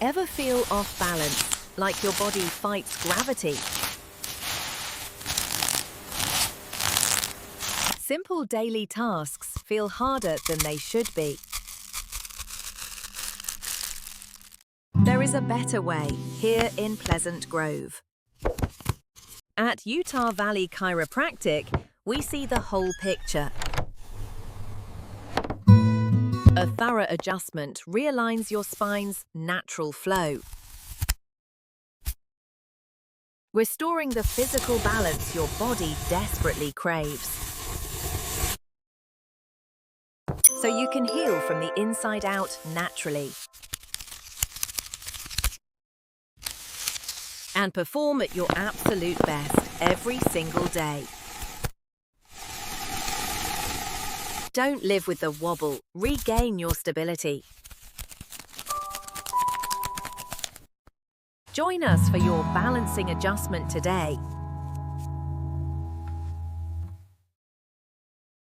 Ever feel off balance, like your body fights gravity? Simple daily tasks feel harder than they should be. There is a better way here in Pleasant Grove. At Utah Valley Chiropractic, we see the whole picture. A thorough adjustment realigns your spine's natural flow, restoring the physical balance your body desperately craves. So you can heal from the inside out naturally and perform at your absolute best every single day. Don't live with the wobble. Regain your stability. Join us for your balancing adjustment today.